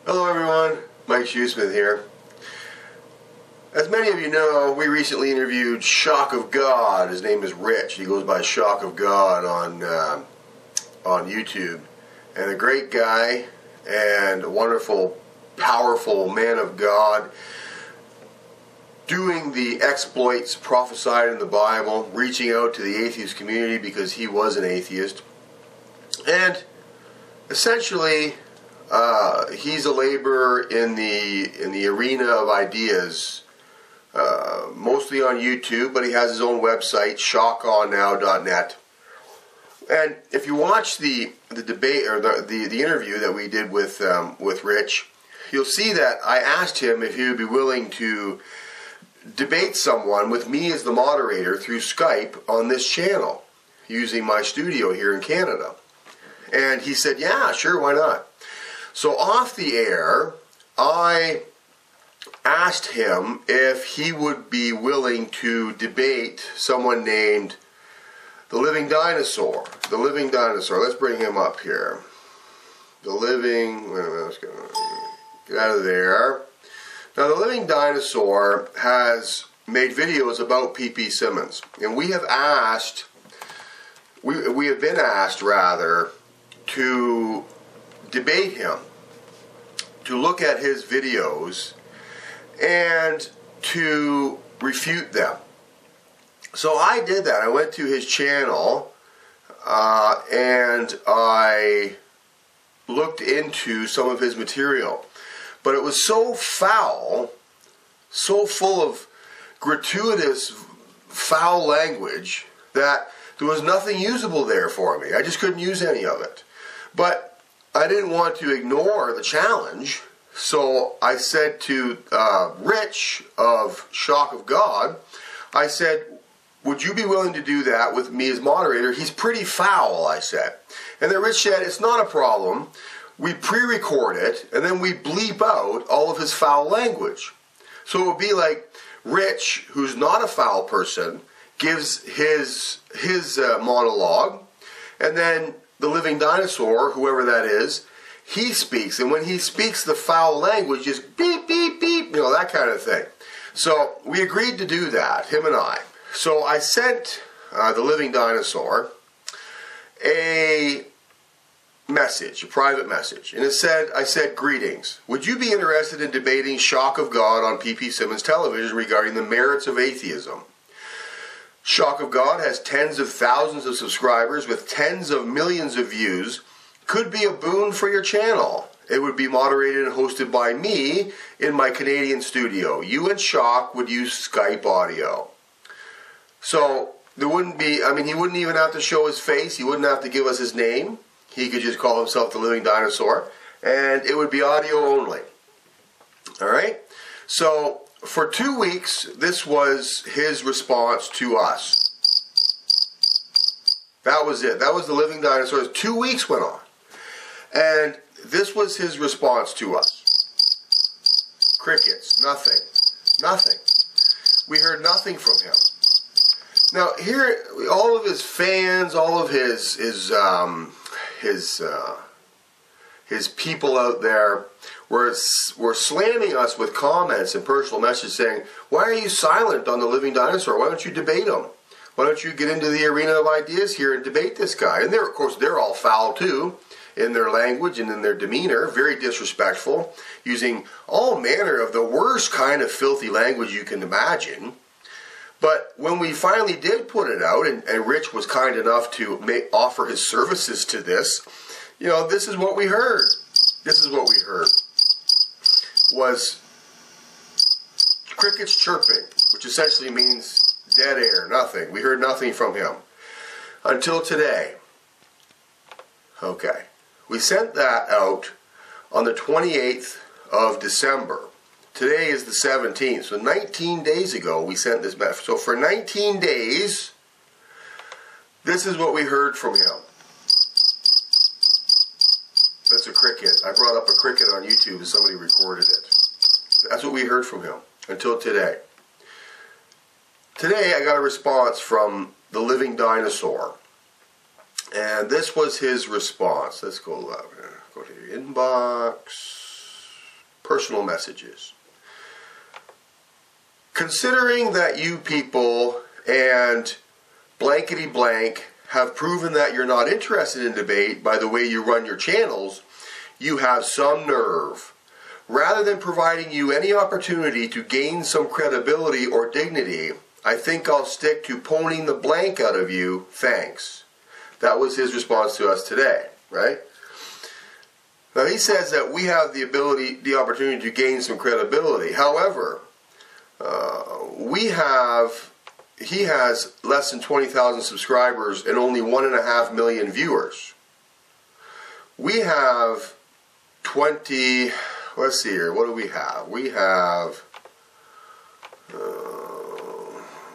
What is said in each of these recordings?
Hello everyone, Mike Shoesmith here. As many of you know, we recently interviewed Shock of God. His name is Rich. He goes by Shock of God on YouTube. And a great guy and a wonderful, powerful man of God, doing the exploits prophesied in the Bible, reaching out to the atheist community because he was an atheist. And essentially, he's a laborer in the arena of ideas, mostly on YouTube, but he has his own website, shockonnow.net. And if you watch the debate or the interview that we did with Rich, you'll see that I asked him if he would be willing to debate someone with me as the moderator through Skype on this channel, using my studio here in Canada. And he said, yeah, sure, why not? So off the air, I asked him if he would be willing to debate someone named the Living Dinosaur. The Living Dinosaur. Let's bring him up here. The Living... Wait a minute, let's get out of there. Now, the Living Dinosaur has made videos about PPSIMMONS. And we have asked... We have been asked, rather, to debate him, to look at his videos and to refute them. So I did that. I went to his channel and I looked into some of his material. But it was so foul, so full of gratuitous foul language that there was nothing usable there for me. I just couldn't use any of it. But I didn't want to ignore the challenge, so I said to Rich of Shock of God, I said, would you be willing to do that with me as moderator? He's pretty foul, I said. And then Rich said, it's not a problem. We pre-record it, and then we bleep out all of his foul language. So it would be like Rich, who's not a foul person, gives his monologue, and then the Living Dinosaur, whoever that is, he speaks. And when he speaks the foul language, just beep, beep, beep, you know, that kind of thing. So we agreed to do that, him and I. So I sent the Living Dinosaur a message, a private message. And I said, greetings. Would you be interested in debating Shock of God on PPSIMMONS television regarding the merits of atheism? Shock of God has tens of thousands of subscribers with tens of millions of views. Could be a boon for your channel. It would be moderated and hosted by me in my Canadian studio. You and Shock would use Skype audio. So there wouldn't be, I mean, he wouldn't even have to show his face. He wouldn't have to give us his name. He could just call himself the Living Dinosaur. And it would be audio only. Alright? So for 2 weeks, this was his response to us. That was it. That was the Living Dinosaur. 2 weeks went on. And this was his response to us. Crickets. Nothing. Nothing. We heard nothing from him. Now, here, all of his fans, all of his people out there were slamming us with comments and personal messages saying, why are you silent on the Living Dinosaur? Why don't you debate him? Why don't you get into the arena of ideas here and debate this guy? And of course, they're all foul too, in their language and in their demeanor, very disrespectful, using all manner of the worst kind of filthy language you can imagine. But when we finally did put it out, and Rich was kind enough to offer his services to this, you know, this is what we heard. This is what we heard. Was crickets chirping, which essentially means dead air, nothing. We heard nothing from him until today. Okay. We sent that out on the 28th of December. Today is the 17th, so 19 days ago we sent this message. So for 19 days, this is what we heard from him. That's a cricket. I brought up a cricket on YouTube and somebody recorded it. That's what we heard from him until today. Today I got a response from the Living Dinosaur. And this was his response. Let's go to your inbox. personal messages. Considering that you people and blankety blank have proven that you're not interested in debate by the way you run your channels, you have some nerve. Rather than providing you any opportunity to gain some credibility or dignity, I think I'll stick to poning the blank out of you, thanks. That was his response to us today, right? Now he says that we have the opportunity to gain some credibility. However, he has less than 20,000 subscribers and only 1.5 million viewers. We have 20, let's see here, what do we have?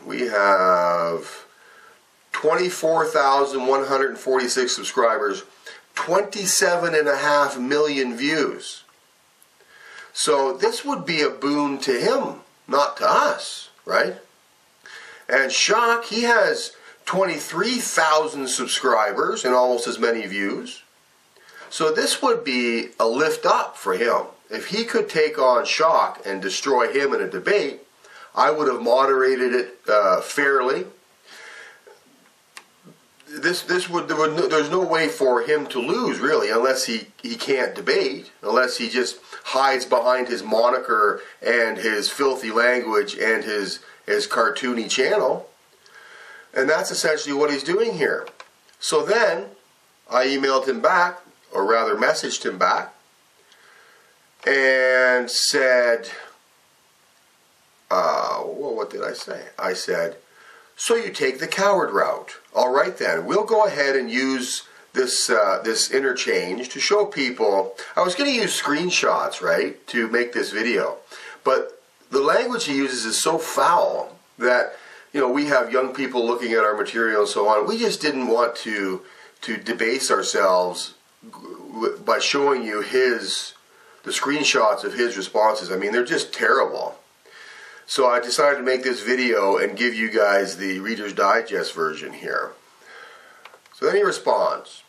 We have 24,146 subscribers, 27.5 million views. So this would be a boon to him, not to us, right? And Shock, he has 23,000 subscribers and almost as many views. So this would be a lift up for him. If he could take on Shock and destroy him in a debate, I would have moderated it fairly. There's no way for him to lose, really, unless he can't debate, unless he just hides behind his moniker and his filthy language and his cartoony channel. And that's essentially what he's doing here. So then I emailed him back, or rather messaged him back, and said, well, what did I say? I said, so you take the coward route. All right then, we'll go ahead and use this interchange to show people. I was going to use screenshots, right, to make this video, but the language he uses is so foul that, you know, we have young people looking at our material and so on. We just didn't want to debase ourselves by showing you the screenshots of his responses. I mean, they're just terrible. So I decided to make this video and give you guys the Reader's Digest version here. So then he responds,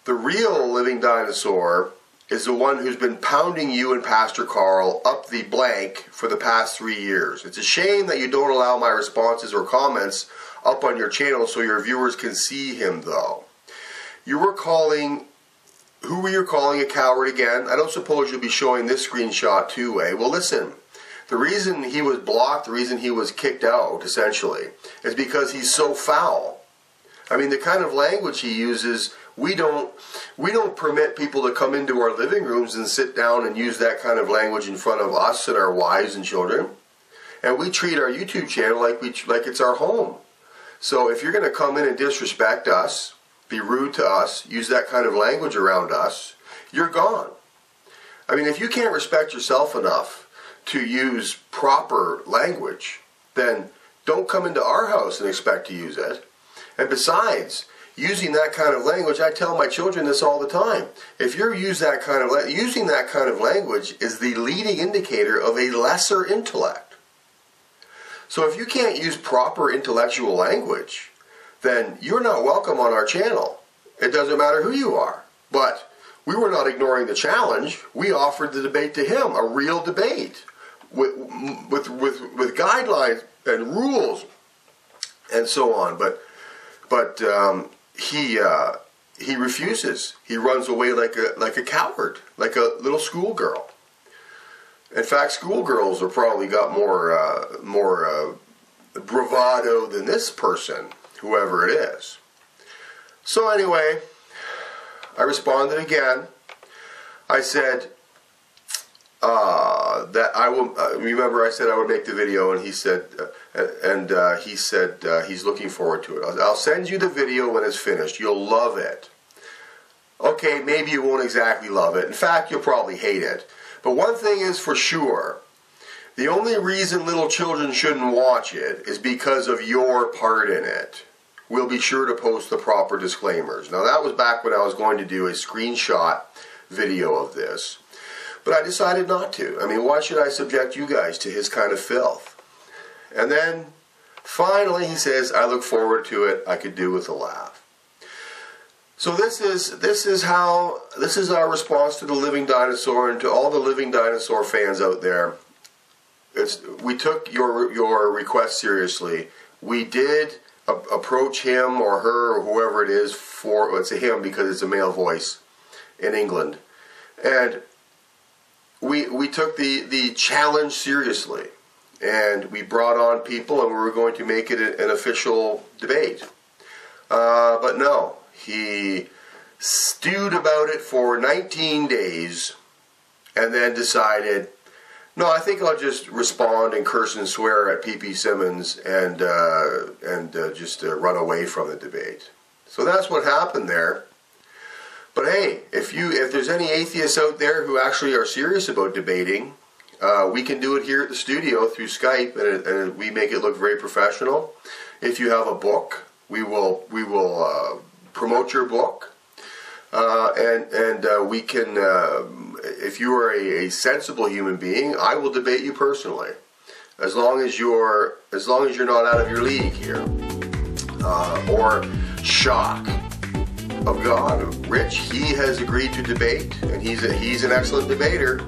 the real living dinosaur is the one who's been pounding you and Pastor Carl up the blank for the past 3 years. It's a shame that you don't allow my responses or comments up on your channel so your viewers can see him, though. Who were you calling a coward again? I don't suppose you'll be showing this screenshot too, eh? Well, listen. The reason he was blocked, the reason he was kicked out, essentially, is because he's so foul. I mean, the kind of language he uses, we don't permit people to come into our living rooms and sit down and use that kind of language in front of us and our wives and children. And we treat our YouTube channel like it's our home. So if you're going to come in and disrespect us, be rude to us, use that kind of language around us, you're gone. I mean, if you can't respect yourself enough to use proper language, then don't come into our house and expect to use it. And besides, using that kind of language, I tell my children this all the time. If you're using that kind of language is the leading indicator of a lesser intellect. So if you can't use proper intellectual language, then you're not welcome on our channel. It doesn't matter who you are. But we were not ignoring the challenge. We offered the debate to him, a real debate with guidelines and rules and so on. But he refuses. He runs away like a coward, like a little schoolgirl. In fact, schoolgirls have probably got more bravado than this person, whoever it is. So anyway, I responded again. I said that I will. Remember, I said I would make the video, and he said, he's looking forward to it. I'll send you the video when it's finished. You'll love it. Okay, maybe you won't exactly love it. In fact, you'll probably hate it. But one thing is for sure. The only reason little children shouldn't watch it is because of your part in it. We'll be sure to post the proper disclaimers. Now, that was back when I was going to do a screenshot video of this. But I decided not to. I mean, why should I subject you guys to his kind of filth? And then, finally, he says, I look forward to it. I could do with a laugh. So this is our response to the Living Dinosaur, and to all the Living Dinosaur fans out there. We took your request seriously. We did approach him or her or whoever it is for, it's a him because it's a male voice in England, and we took the challenge seriously, and we brought on people, and we were going to make it an official debate. But no, he stewed about it for 19 days and then decided, no, I think I'll just respond and curse and swear at PPSIMMONS and just run away from the debate. So that's what happened there. But hey, if there's any atheists out there who actually are serious about debating, we can do it here at the studio through Skype, and we make it look very professional. If you have a book, we will promote your book, and we can. If you are a sensible human being, I will debate you personally, as long as you're not out of your league here, or shock of God. Rich, he has agreed to debate, and he's an excellent debater.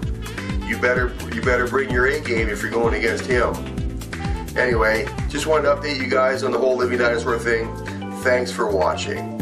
You better bring your A game if you're going against him. Anyway, just wanted to update you guys on the whole Living Dinosaur thing. Thanks for watching.